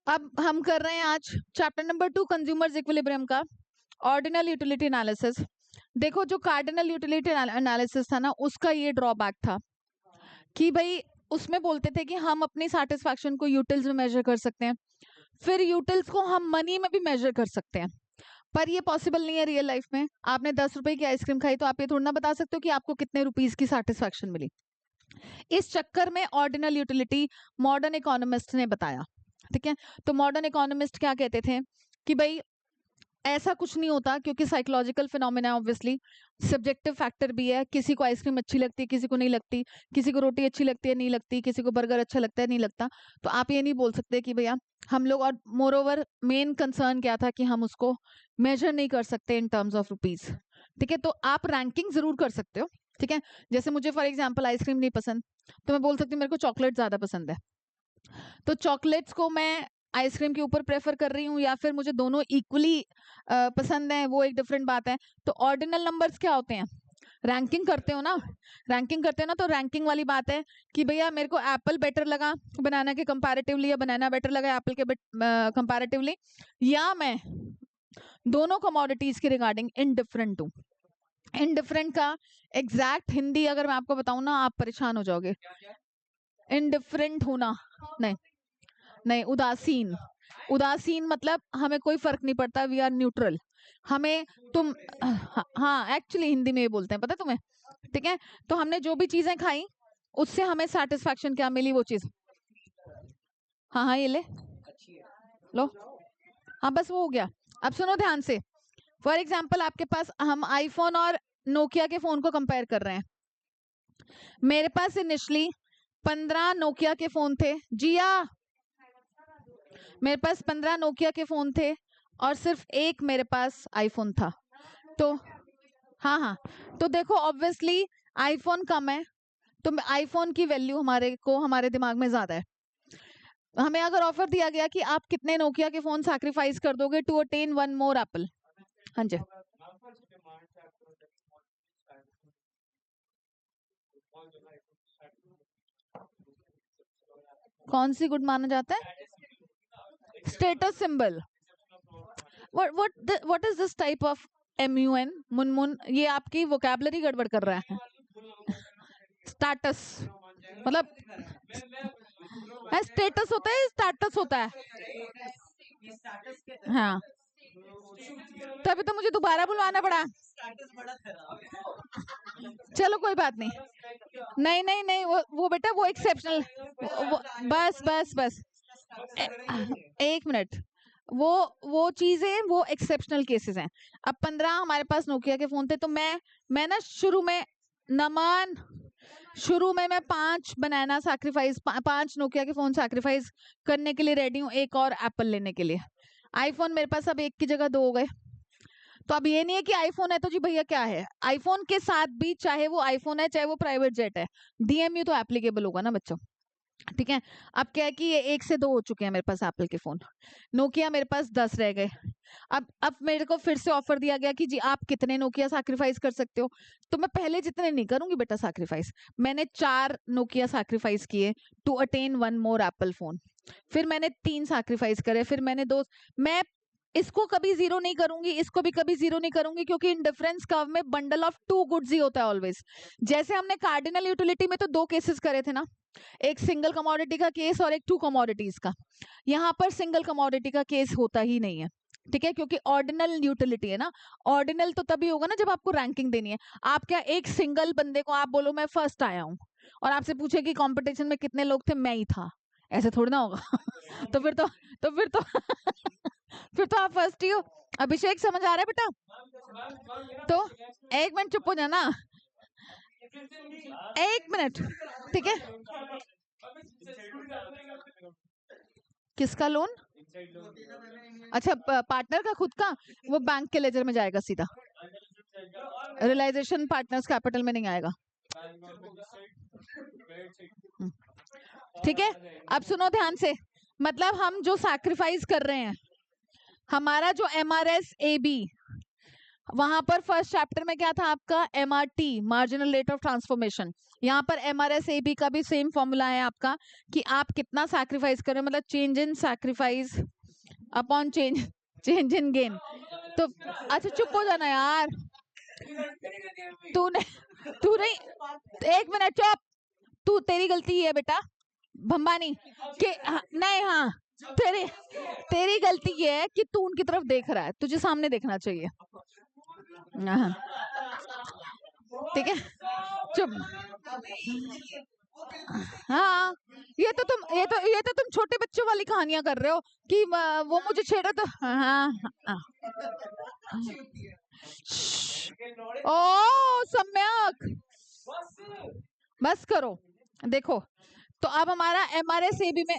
अब हम कर रहे हैं आज चैप्टर नंबर 2 कंज्यूमर्स इक्विलिब्रियम का ऑर्डिनल यूटिलिटी एनालिसिस। देखो जो कार्डिनल यूटिलिटी एनालिसिस था ना, उसका ये ड्रॉबैक था कि भाई उसमें बोलते थे कि हम अपनी सेटिस्फैक्शन को यूटिल्स में मेजर कर सकते हैं, फिर यूटिल्स को हम मनी में भी मेजर कर सकते हैं, पर ये पॉसिबल नहीं है रियल लाइफ में। आपने 10 रुपए की आइसक्रीम खाई तो आप ये थोड़ा ना बता सकते हो कि आपको कितने रुपीज की सेटिस्फैक्शन मिली। इस चक्कर में ऑर्डिनल यूटिलिटी मॉडर्न इकोनॉमिस्ट ने बताया। ठीक है, तो मॉडर्न इकोनॉमिस्ट क्या कहते थे कि भाई ऐसा कुछ नहीं होता, क्योंकि psychological phenomena obviously subjective factor भी है। किसी को आइसक्रीम अच्छी लगती है, किसी को नहीं लगती, किसी को रोटी अच्छी लगती है, नहीं लगती, किसी को बर्गर अच्छा लगता है, नहीं लगता। तो आप ये नहीं बोल सकते कि भैया हम लोग, और मोर ओवर मेन कंसर्न क्या था कि हम उसको मेजर नहीं कर सकते इन टर्म्स ऑफ रुपीज। ठीक है, तो आप रैंकिंग जरूर कर सकते हो। ठीक है, जैसे मुझे फॉर एग्जाम्पल आइसक्रीम नहीं पसंद, तो मैं बोल सकती हूँ मेरे को चॉकलेट ज्यादा पसंद है, तो चॉकलेट्स को मैं आइसक्रीम के ऊपर प्रेफर कर रही हूँ, या फिर मुझे दोनों इक्वली पसंद है, वो एक डिफरेंट बात है। तो ऑर्डिनल नंबर्स क्या होते हैं? रैंकिंग करते हो ना, रैंकिंग करते हो ना, तो रैंकिंग वाली बात है कि भैया मेरे को एप्पल बेटर लगा बनाना के कंपैरेटिवली, या बनाना बेटर लगा एप्पल के कंपैरेटिवली, या मैं दोनों कमोडिटीज के रिगार्डिंग इनडिफरेंट हूँ। इनडिफरेंट का एग्जैक्ट हिंदी अगर मैं आपको बताऊं ना, आप परेशान हो जाओगे। इनडिफरेंट होना, नहीं नहीं, उदासीन। उदासीन मतलब हमें कोई फर्क नहीं पड़ता, वी आर न्यूट्रल। हमें तुम, हाँ एक्चुअली हिंदी में ये बोलते हैं, पता है तुम्हें? ठीक है, तो हमने जो भी चीजें खाई उससे हमें सेटिस्फैक्शन क्या मिली, वो चीज। हाँ हाँ, ये ले लो। हाँ बस वो हो गया। अब सुनो ध्यान से। फॉर एग्जाम्पल आपके पास, हम आईफोन और नोकिया के फोन को कंपेयर कर रहे हैं। मेरे पास इनिशियली 15 नोकिया के फोन थे। जिया, मेरे पास 15 नोकिया के फोन थे और सिर्फ एक मेरे पास आईफोन था। तो हाँ हाँ, तो देखो ऑब्वियसली आईफोन कम है, तो आईफोन की वैल्यू हमारे दिमाग में ज्यादा है। हमें अगर ऑफर दिया गया कि आप कितने नोकिया के फोन सैक्रिफाइस कर दोगे to attain one more Apple? हाँ जी, कौन सी गुड माना जाता है? Status symbol. What is this type of MUN? Munmun, ये आपकी वोकैबलरी गड़बड़ कर रहा है। स्टेटस मतलब स्टेटस होता है, स्टेटस होता है। हाँ, तभी तो मुझे दोबारा बुलवाना पड़ा। चलो कोई बात नहीं, नहीं नहीं नहीं, वो बेटा वो एक्सेप्शनल, बस बस बस, एक मिनट। वो वो चीजें वो एक्सेप्शनल केसेस हैं। अब 15 हमारे पास नोकिया के फोन थे, तो मैं ना शुरू में, नमन, शुरू में मैं 5 बनाना सैक्रिफाइस, 5 नोकिया के फोन सैक्रिफाइस करने के लिए रेडी हूँ, एक और एप्पल लेने के लिए। आईफोन मेरे पास अब एक की जगह 2 हो गए। तो अब ये नहीं है कि आईफोन है तो जी भैया क्या है, आईफोन के साथ भी चाहे वो आईफोन है चाहे वो प्राइवेट जेट है, DMU तो एप्लीकेबल होगा ना बच्चों। ठीक है, अब क्या है कि ये 1 से 2 हो चुके हैं मेरे पास एप्पल के फोन, नोकिया मेरे पास 10 रह गए। अब मेरे को फिर से ऑफर दिया गया कि जी आप कितने नोकिया सैक्रिफाइस कर सकते हो, तो मैं पहले जितने नहीं करूंगी बेटा सैक्रिफाइस। मैंने 4 नोकिया सैक्रिफाइस किए to attain one more Apple phone, फिर मैंने 3 सैक्रिफाइस करे, फिर मैंने 2। मैं इसको कभी जीरो नहीं करूंगी, इसको भी कभी जीरो नहीं करूंगी, क्योंकि इन डिफरेंस कर्व में बंडल ऑफ 2 गुड्स ही होता है ऑलवेज। जैसे हमने कार्डिनल यूटिलिटी में तो 2 केसेस करे थे ना, एक सिंगल कमोडिटी का केस और एक 2 कमोडिटीज का। यहाँ पर सिंगल कमोडिटी का केस होता ही नहीं है। ठीक है, क्योंकि ऑर्डिनल यूटिलिटी है ना। ऑर्डिनल तो तभी होगा ना जब आपको रैंकिंग देनी है। आप क्या एक सिंगल बंदे को आप बोलो मैं फर्स्ट आया हूँ, और आपसे पूछे कि कंपटीशन में कितने लोग थे, मैं ही था, ऐसे थोड़ी ना होगा। तो फिर तो फिर तो आप फर्स्ट ही हो। अभिषेक समझ आ रहा है बेटा? तो एक मिनट चुप हो जाना, एक मिनट। ठीक है, किसका लोन? अच्छा, पार्टनर का खुद का, वो बैंक के लेजर में जाएगा सीधा, रियलाइजेशन पार्टनर्स कैपिटल में नहीं आएगा। ठीक है, अब सुनो ध्यान से। मतलब हम जो सैक्रिफाइस कर रहे हैं, हमारा जो MRS-AB, वहां पर फर्स्ट चैप्टर में क्या था आपका? MRT, marginal rate of transformation. यहाँ पर MRSAB का भी सेम फॉर्मूला है आपका कि आप कितना सैक्रिफाइस करें, मतलब change in sacrifice upon change in gain. तो अच्छा चुप हो जाना यार, तूने तू नहीं, 1 मिनट चुप, तू तेरी गलती है बेटा भंबानी कि नहीं, हाँ तेरी गलती ये है कि तू उनकी तरफ देख रहा है, तुझे सामने देखना चाहिए। हाँ ठीक है चुप। हाँ ये तो तुम छोटे बच्चों वाली कहानियां कर रहे हो कि वो मुझे छेड़ा तो हाँ, हाँ। ओ सम्यक बस करो। देखो तो अब हमारा MRSAB में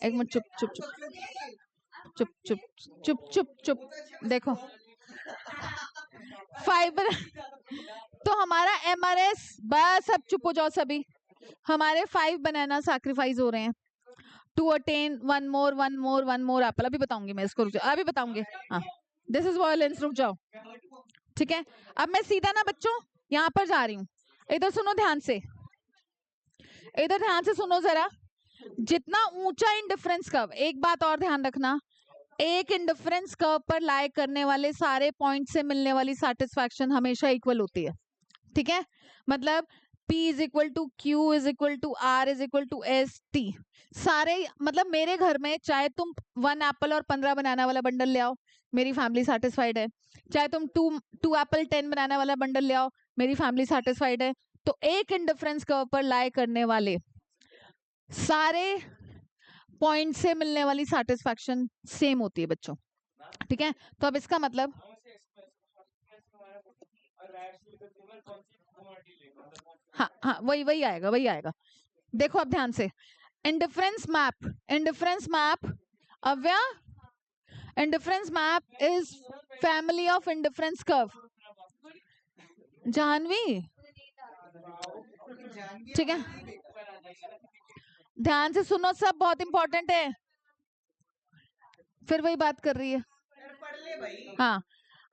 एक मिनट चुप चुप चुप चुप चुप चुप चुप चुप देखो फाइबर तो हमारा MRS, बस अब चुप हो जाओ सभी, हमारे 5 बनाना सैक्रिफाइस हो रहे हैं to attain one more Apple. अभी बताऊंगी मैं इसको, अभी बताऊंगी। हाँ दिस इज वायलेंस, रुक जाओ ठीक है। अब मैं सीधा ना बच्चों यहाँ पर जा रही हूँ, इधर सुनो ध्यान से, इधर ध्यान से सुनो जरा। जितना ऊंचा इंडिफरेंस कर्व, एक बात और ध्यान रखना, एक इंडिफरेंस कर्व पर लाई करने वाले सारे पॉइंट से मिलने वाली सैटिस्फैक्शन हमेशा इक्वल होती है, ठीक है। मतलब P is equal to Q is equal to R is equal to S T, सारे मतलब मेरे घर में चाहे तुम 1 एप्पल और 15 बनाना वाला बंडल ले आओ, मेरी फैमिली सेटिस्फाइड है। चाहे तुम 2 एप्पल 10 बनाना वाला बंडल ले आओ, मेरी फैमिली सेटिस्फाइड है। तो एक इंडिफरेंस कर्व पर लाई करने वाले सारे पॉइंट से मिलने वाली सैटिस्फैक्शन सेम होती है बच्चों, ठीक है। तो अब इसका मतलब हाँ हाँ वही आएगा। देखो अब ध्यान से, इंडिफरेंस मैप अव्या, indifference map is family of indifference curve. Janvi ठीक है, ध्यान से सुनो सब, बहुत इंपॉर्टेंट है। फिर वही बात कर रही है। हाँ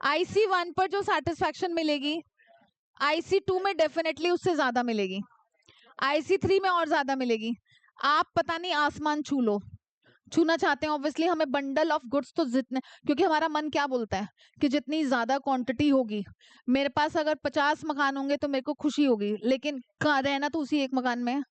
IC1 पर जो सैटिस्फैक्शन मिलेगी IC2 में डेफिनेटली उससे ज्यादा मिलेगी, IC3 में और ज्यादा मिलेगी। आप पता नहीं आसमान छूना चाहते हैं ऑब्वियसली, हमें बंडल ऑफ गुड्स तो जितने, क्योंकि हमारा मन क्या बोलता है कि जितनी ज्यादा क्वांटिटी होगी, मेरे पास अगर 50 मकान होंगे तो मेरे को खुशी होगी, लेकिन रहना तो उसी एक मकान में है।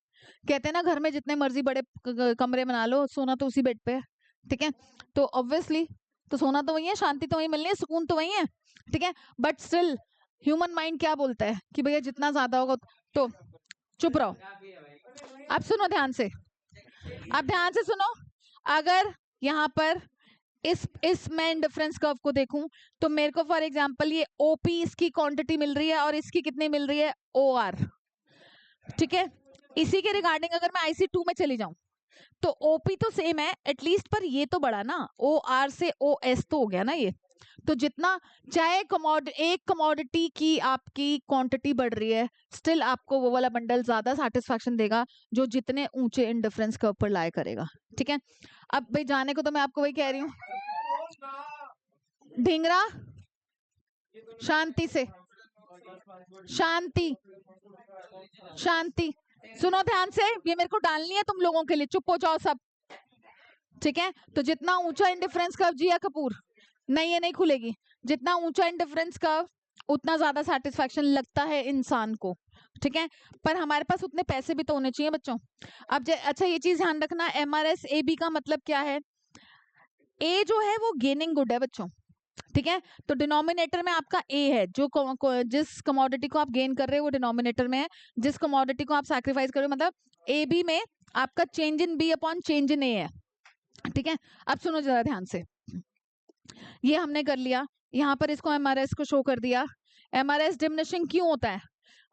कहते हैं ना घर में जितने मर्जी बड़े कमरे बना लो, सोना तो उसी बेड पे है, ठीक है। तो ऑब्वियसली तो सोना तो वही है, शांति तो वही मिलनी है, सुकून तो वही है, ठीक है। बट स्टिल ह्यूमन माइंड क्या बोलता है कि भैया जितना ज्यादा होगा, तो चुप रहो। अब सुनो ध्यान से, अब ध्यान से सुनो, अगर यहाँ पर इस मैं इंडिफरेंस कर्व को देखूं तो मेरे को फॉर एग्जांपल ये OP इसकी क्वांटिटी मिल रही है और इसकी कितनी मिल रही है OR, ठीक है। इसी के रिगार्डिंग अगर मैं IC2 में चली जाऊं तो OP तो सेम है एटलीस्ट, पर ये तो बड़ा ना, OR से OS तो हो गया ना ये। तो जितना चाहे एक कमोडिटी की आपकी क्वांटिटी बढ़ रही है, स्टिल आपको वो वाला बंडल ज्यादा सैटिस्फैक्शन देगा जो जितने ऊंचे इंडिफरेंस कर्व पर लाए करेगा, ठीक है। अब भाई जाने को तो मैं आपको वही कह रही हूँ, ढींगरा शांति से, शांति सुनो ध्यान से, ये मेरे को डालनी है तुम लोगों के लिए, चुप हो जाओ सब, ठीक है। तो जितना ऊंचा इंडिफरेंस कर्व, जिया कपूर नहीं, ये नहीं खुलेगी, जितना ऊंचा इंडिफरेंस कर्व उतना ज्यादा सेटिस्फैक्शन लगता है इंसान को, ठीक है। पर हमारे पास उतने पैसे भी तो होने चाहिए बच्चों। अब अच्छा ये चीज ध्यान रखना, MRSAB का मतलब क्या है, A जो है वो गेनिंग गुड है बच्चों, ठीक है। तो डिनोमिनेटर में आपका A है, जिस कमोडिटी को आप गेन कर रहे हो वो डिनोमिनेटर में है, जिस कमोडिटी को आप सैक्रिफाइस कर रहे हो मतलब AB में आपका change in B upon change in A है, ठीक है। अब सुनो जरा ध्यान से, ये हमने कर लिया, यहाँ पर इसको MRS को शो कर दिया। MRS डिमिनिशिंग क्यों होता है,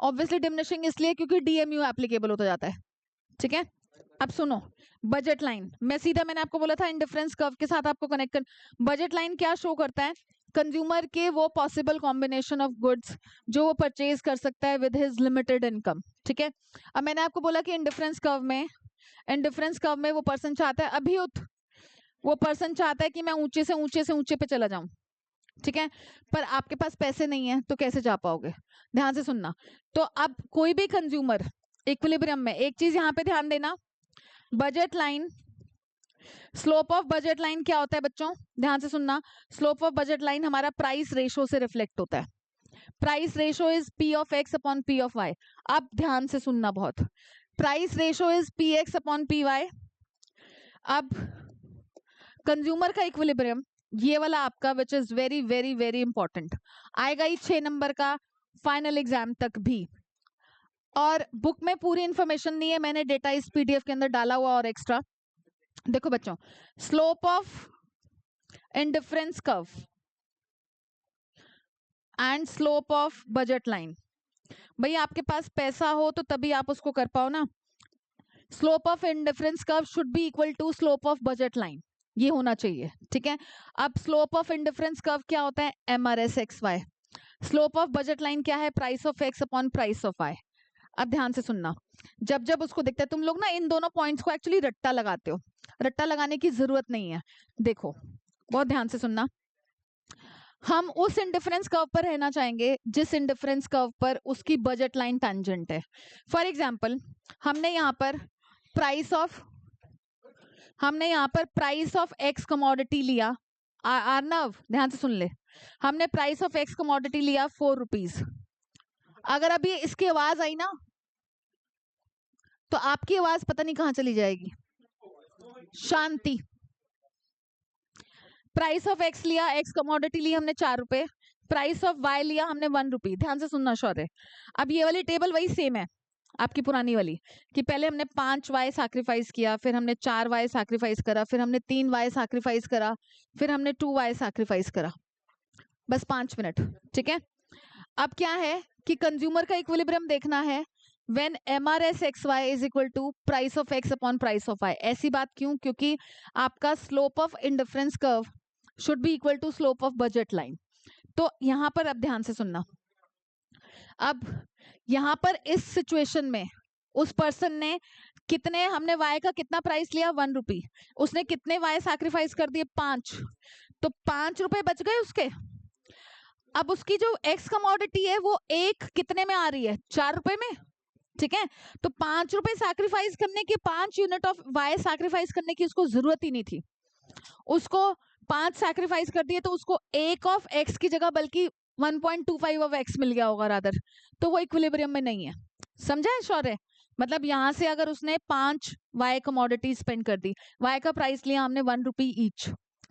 ऑब्वियसली डिमिनिशिंग इसलिए क्योंकि DMU एप्लीकेबल होता जाता है, ठीक है। अब सुनो बजट लाइन, मैंने आपको बोला था इंडिफरेंस कर्व के साथ आपको कनेक्ट कर, बजट लाइन क्या शो करता है, कंज्यूमर के वो पॉसिबल कॉम्बिनेशन ऑफ गुड्स जो वो परचेज कर सकता है विद हिज लिमिटेड इनकम, ठीक है। अब मैंने आपको बोला कि इंडिफरेंस कर्व में वो पर्सन चाहता है, अभियुत वो पर्सन चाहता है कि मैं ऊंचे से ऊंचे पे चला जाऊं, ठीक है, पर आपके पास पैसे नहीं है तो कैसे जा पाओगे? ध्यान से सुनना। तो अब कोई भी कंज्यूमर इक्विलिब्रियम में, एक चीज यहाँ पे ध्यान देना, budget line, slope of budget line क्या होता है बच्चों? ध्यान से सुनना, स्लोप ऑफ बजट लाइन हमारा प्राइस रेशो से रिफ्लेक्ट होता है। Price ratio is P of X upon P of Y. अब ध्यान से सुनना बहुत, price ratio is P X upon P Y. अब कंज्यूमर का इक्विलिब्रियम ये वाला आपका, which is very very very important, आएगा ही 6 नंबर का फाइनल एग्जाम तक भी, और बुक में पूरी इंफॉर्मेशन नहीं है, मैंने डेटा इस पीडीएफ के अंदर डाला हुआ और एक्स्ट्रा। देखो बच्चों, slope of indifference curve and slope of budget line, भाई आपके पास पैसा हो तो तभी आप उसको कर पाओ ना। Slope of indifference curve should be equal to slope of budget line, ये होना चाहिए, ठीक है। अब स्लोप ऑफ इंडिफरेंस कर्व क्या होता है? MRS XY। Slope of budget line क्या है? Price of X upon price of Y. अब ध्यान से सुनना, जब जब उसको दिखता है, तुम लोग ना इन दोनों पॉइंट्स को एक्चुअली रट्टा लगाते हो, रट्टा लगाने की जरूरत नहीं है। देखो बहुत ध्यान से सुनना, हम उस इंडिफरेंस कर्व पर रहना चाहेंगे जिस इंडिफरेंस कर्व पर उसकी बजट लाइन टेंजेंट है। फॉर एग्जांपल हमने यहाँ पर प्राइस ऑफ एक्स कमोडिटी लिया। अर्नव ध्यान से सुन ले, हमने प्राइस ऑफ एक्स कमोडिटी लिया 4 रुपीज। अगर अभी इसकी आवाज आई ना तो आपकी आवाज पता नहीं कहां चली जाएगी। शांति। प्राइस ऑफ एक्स लिया, एक्स कमोडिटी ली हमने 4 रुपए, प्राइस ऑफ वाई लिया हमने 1 रुपी। ध्यान से सुनना शौर्य, अब ये वाली टेबल वही सेम है आपकी पुरानी वाली, कि पहले हमने 5 वाई सैक्रिफाइस किया, फिर हमने 4 वाई सैक्रिफाइस करा, फिर हमने 3 वाई सैक्रिफाइस करा, फिर हमने 2 वाई सैक्रिफाइस करा, बस 5 मिनट, ठीक है। अब क्या है कि कंज्यूमर का इक्विलिब्रियम देखना है when MRS XY is equal to price of x upon price of y। ऐसी बात क्यों? क्योंकि आपका slope of indifference curve should be equal to slope of budget line. तो यहां पर अब ध्यान से सुनना, अब यहां पर इस सिचुएशन में उस पर्सन ने कितने, हमने y का कितना प्राइस लिया? 1 रुपी, उसने कितने y सैक्रिफाइस कर दिए? 5, तो 5 रुपए बच गए उसके। अब उसकी जो x कमोडिटी है वो एक कितने में आ रही है? 4 रुपए में, ठीक है। तो 5 रुपए सैक्रिफाइस करने की, 5 यूनिट ऑफ वाई सैक्रिफाइस करने की उसको जरूरत ही नहीं थी, उसको 5 सैक्रिफाइस कर दिए तो उसको 1 ऑफ एक्स की जगह बल्कि 1.25 ऑफ एक्स मिल गया होगा रादर, तो वो इक्विलिब्रियम में नहीं है। समझा है शौर्य? मतलब यहां से अगर उसने 5 वाई कमोडिटी स्पेंड कर दी, वाई का प्राइस लिया हमने 1 रुपी ईच,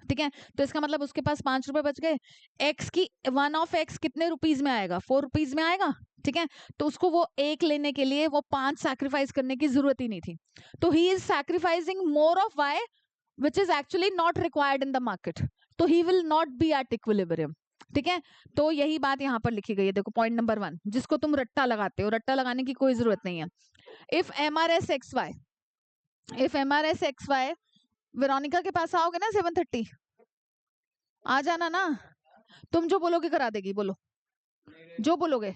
ठीक है, तो इसका मतलब उसके पास 5 रुपए बच गए। एक्स की 1 ऑफ एक्स कितने रुपीज में आएगा? 4 रुपीज में आएगा, ठीक है। तो उसको वो 1 लेने के लिए वो 5 सैक्रिफाइस करने की जरूरत ही नहीं थी, तो he is sacrificing more of Y which is actually not required in the market, तो he will not be at equilibrium, ठीक है। तो यही बात यहाँ पर लिखी गई है, देखो पॉइंट नंबर 1, जिसको तुम रट्टा लगाते हो, रट्टा लगाने की कोई जरूरत नहीं है। इफ MRS XY, वेरोनिका के पास आओगे ना 7:30, आ जाना ना, तुम जो बोलोगे करा देगी, बोलो जो बोलोगे।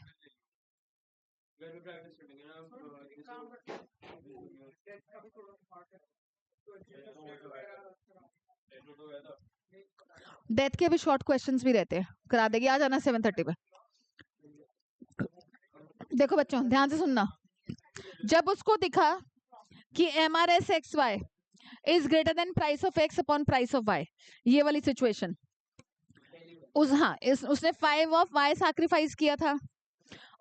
डेथ के भी शॉर्ट क्वेश्चंस भी रहते हैं, करा देगी, आ जाना 7:30 पे। देखो बच्चों ध्यान से सुनना, जब उसको दिखा कि MRS XY is greater than price of X upon price of Y, ये वाली सिचुएशन, उसने 5 ऑफ वाई सैक्रिफाइस किया था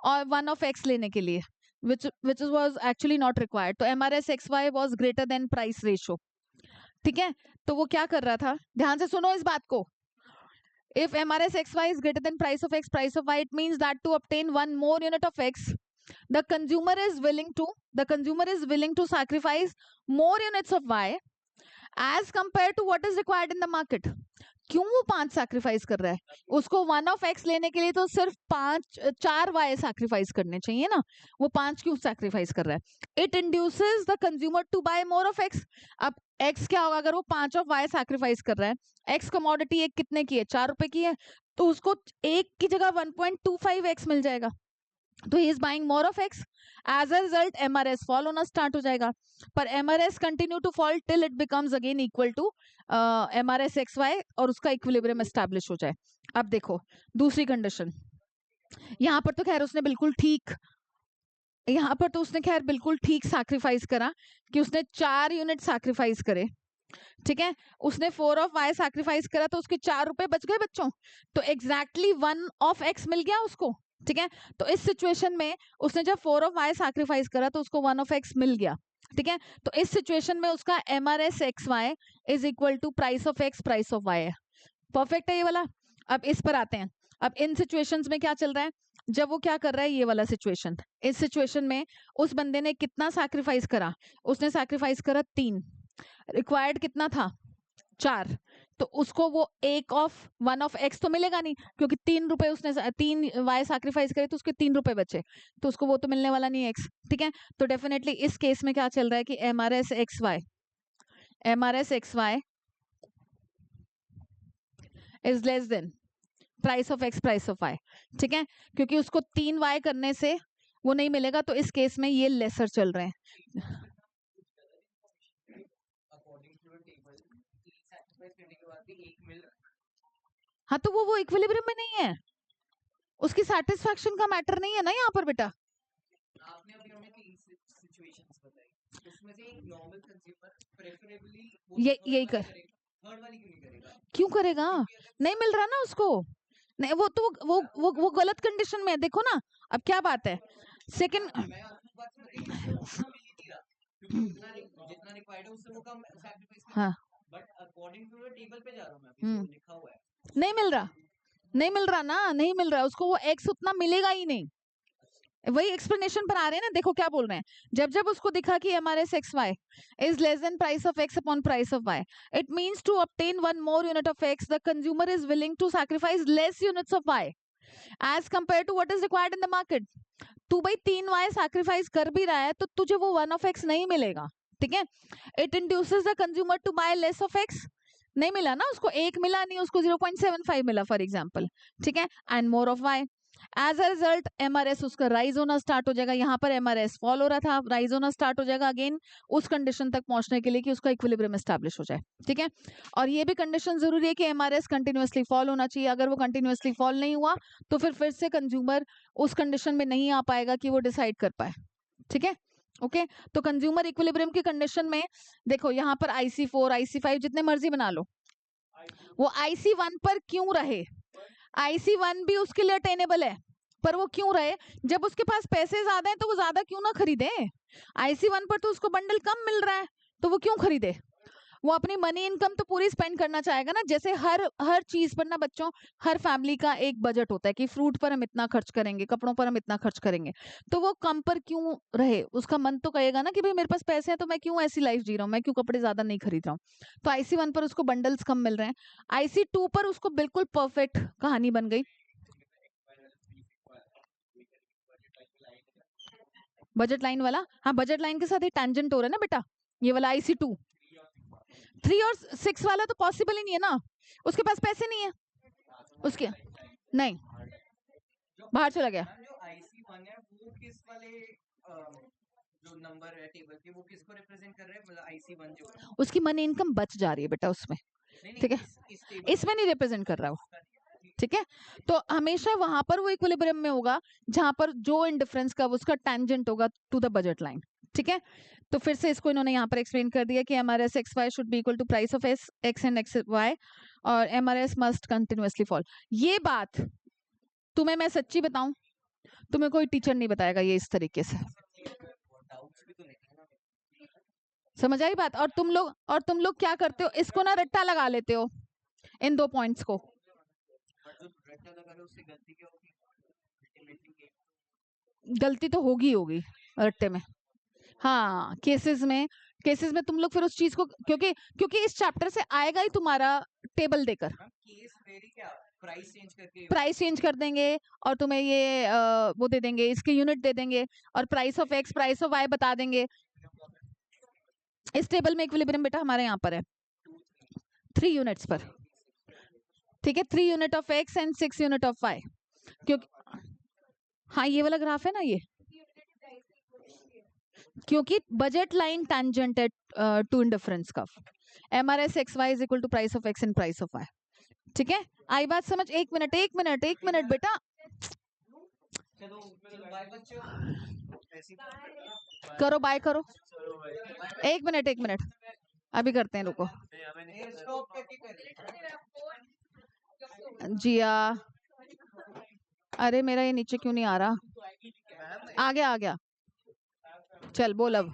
और 1 ऑफ एक्स लेने के लिए, which was actually not required, तो MRS XY was greater than price ratio, ठीक है। तो वो क्या कर रहा था? ध्यान से सुनो इस बात को, if MRS XY is greater than price of x, price of y, it means that to obtain 1 more unit of x, the consumer is willing to sacrifice more units of y as compared to what is required in the market। क्यों वो 5 sacrifice कर रहा है? उसको 1 of x लेने के लिए तो सिर्फ 4 वाई सैक्रिफाइस करने चाहिए ना, वो 5 क्यों सैक्रिफाइस कर रहा है? It induces the consumer to buy more of X. अब एक्स क्या होगा? अगर वो 5 ऑफ वाई सैक्रिफाइस कर रहा है, एक्स कमोडिटी एक कितने की है? 4 रुपए की है, तो उसको एक की जगह 1.25 एक्स मिल जाएगा, तो he is buying more of X, as a result MRS fall होना स्टार्ट हो जाएगा, पर MRS continue to fall till it becomes again equal to MRS X Y और उसका इक्विलिब्रियम एस्टैब्लिश हो जाए। अब देखो दूसरी कंडीशन, यहाँ पर तो खैर उसने बिल्कुल ठीक, यहाँ पर तो उसने खैर बिल्कुल ठीक सैक्रिफाइस करा कि उसने 4 यूनिट सैक्रिफाइस करे, ठीक है, उसने 4 ऑफ वाई सैक्रिफाइस करा तो उसके 4 रुपए बच गए बच्चों, तो एग्जैक्टली 1 ऑफ एक्स मिल गया उसको, ठीक है। तो इस सिचुएशन में उसने जब 4 ऑफ वाई सैक्रिफाइस करा तो उसको 1 ऑफ एक्स मिल गया, ठीक है। तो इस सिचुएशन में उसका MRS X Y is equal to price of X price of Y है। परफेक्ट है ये वाला। अब इस पर आते हैं, अब इन सिचुएशंस में क्या चल रहा है, जब वो क्या कर रहा है ये वाला सिचुएशन, इस सिचुएशन में उस बंदे ने कितना सैक्रिफाइस करा, उसने सैक्रिफाइस करा 3, रिक्वायर्ड कितना था 4, तो उसको वो 1 ऑफ एक्स तो मिलेगा नहीं, क्योंकि 3 रुपए उसने 3 वाई सैक्रिफाइस करे तो उसके 3 रुपए बचे, तो उसको वो तो मिलने वाला नहीं एक्स, ठीक है। तो डेफिनेटली इस केस में क्या चल रहा है कि MRS X Y is less than price of X price of Y, ठीक है, क्योंकि उसको 3 वाई करने से वो नहीं मिलेगा, तो इस केस में ये लेसर चल रहे हैं। हाँ तो वो इक्विलिब्रियम में नहीं है, उसकी सेटिस्फैक्शन का मैटर नहीं है ना यहाँ पर बेटा। आपने अभी हमें 3 सिचुएशंस बताई, उसमें से एक नॉर्मल कंज्यूमर प्रेफरेबली ये यही कर, थर्ड वाली क्यों करेगा, नहीं मिल रहा ना उसको, नहीं वो तो वो गलत कंडीशन में है, देखो ना अब क्या बात है। सेकंड हाँ नहीं मिल रहा, नहीं मिल रहा ना, नहीं मिल रहा उसको, वो एक्स उतना मिलेगा ही नहीं, वही एक्सप्लेनेशन पर आ रहे हैं ना, देखो क्या बोल रहे हैं, जब जब उसको दिखा कि MRS X Y is less than price of X upon price of Y, it means to obtain 1 more unit of x the consumer is willing to sacrifice less units of y as compared to what is required in the market। तू भाई 3 Y sacrifice कर भी रहा है तो तुझे वो 1 of X नहीं मिलेगा, ठीक है। It induces the consumer to buy less of X, नहीं मिला ना उसको, 1 मिला नहीं उसको 0.75 मिला फॉर एग्जांपल, ठीक है, and more of Y, as a result MRS उसका राइज होना स्टार्ट हो जाएगा, यहाँ पर एमआरएस फॉल हो रहा था, राइज होना स्टार्ट हो जाएगा अगेन उस कंडीशन तक पहुंचने के लिए कि उसका इक्विलिब्रियम एस्टैब्लिश हो जाए, ठीक है। और ये भी कंडीशन जरूरी है कि एमआरएस कंटिन्यूअसली फॉल होना चाहिए, अगर वो कंटिन्यूअसली फॉल नहीं हुआ तो फिर से कंज्यूमर उस कंडीशन में नहीं आ पाएगा कि वो डिसाइड कर पाए, ठीक है। ओके तो कंज्यूमर इक्विलिब्रियम की कंडीशन में देखो यहाँ पर IC4 IC5 जितने मर्जी बना लो, वो IC1 पर क्यों रहे, IC1 भी उसके लिए अटेनेबल है, पर वो क्यों रहे, जब उसके पास पैसे ज्यादा है तो वो ज्यादा क्यों ना खरीदे, IC1 पर तो उसको बंडल कम मिल रहा है तो वो क्यों खरीदे, वो अपनी मनी इनकम तो पूरी स्पेंड करना चाहेगा ना, जैसे हर चीज पर ना बच्चों, हर फैमिली का एक बजट होता है कि फ्रूट पर हम इतना खर्च करेंगे, कपड़ों पर हम इतना खर्च करेंगे, तो वो कम पर क्यों रहे, उसका मन तो कहेगा ना कि भाई मेरे पास पैसे हैं तो मैं क्यों ऐसी लाइफ जी रहा हूँ, मैं क्यों कपड़े ज्यादा नहीं खरीद रहा हूँ। तो IC1 पर उसको बंडल्स कम मिल रहे हैं, IC2 पर उसको बिल्कुल परफेक्ट कहानी बन गई, बजट लाइन वाला, हाँ बजट लाइन के साथ ही टेंजेंट हो रहा है ना बेटा, ये वाला IC2, 3 और 6 वाला तो पॉसिबल ही नहीं है ना, उसके पास पैसे नहीं है उसके, नहीं बाहर चला गया, जो IC1 है वो किस वाले जो नंबर है टेबल के वो किसको रिप्रेजेंट कर रहे हैं, मतलब IC1 जो उसकी मनी इनकम बच जा रही है बेटा उसमें, ठीक है, इसमें नहीं रिप्रेजेंट कर रहा वो, ठीक है। तो हमेशा वहां पर वो इक्विलिब्रियम में होगा जहां पर जो इंडिफरेंस का उसका टेंजेंट होगा टू द बजट लाइन, ठीक है। तो फिर से इसको इन्होंने यहाँ पर एक्सप्लेन कर दिया कि MRS X Y should be equal to price of X and X Y और एमआरएस मस्ट कंटिन्यूअसली फॉल। ये बात तुम्हें मैं सच्ची बताऊं, तुम्हें कोई टीचर नहीं बताएगा ये इस तरीके से, समझ आई बात। और तुम लोग क्या करते हो, इसको ना रट्टा लगा लेते हो इन 2 पॉइंट्स को, गलती तो होगी रट्टे में, हाँ केसेस में तुम लोग फिर उस चीज को, क्योंकि इस चैप्टर से आएगा ही तुम्हारा टेबल देकर, प्राइस चेंज कर देंगे और तुम्हें ये वो दे देंगे, इसके यूनिट दे देंगे और price of X price of Y बता देंगे। इस टेबल में इक्विलिब्रियम बेटा हमारे यहाँ पर है 3 यूनिट्स पर, ठीक है, 3 unit of X and 6 unit of Y, क्योंकि हाँ ये वाला ग्राफ है ना ये, क्योंकि बजट लाइन टेंजेंट है टू इंडिफरेंस का। MRS XY is equal to price of X in price of Y। ठीक है, आई बात समझ? एक मिनट बेटा, करो बाय करो, एक मिनट अभी करते हैं, रुको। जिया, अरे मेरा ये नीचे क्यों नहीं आ रहा? आ गया, चल बोल अब।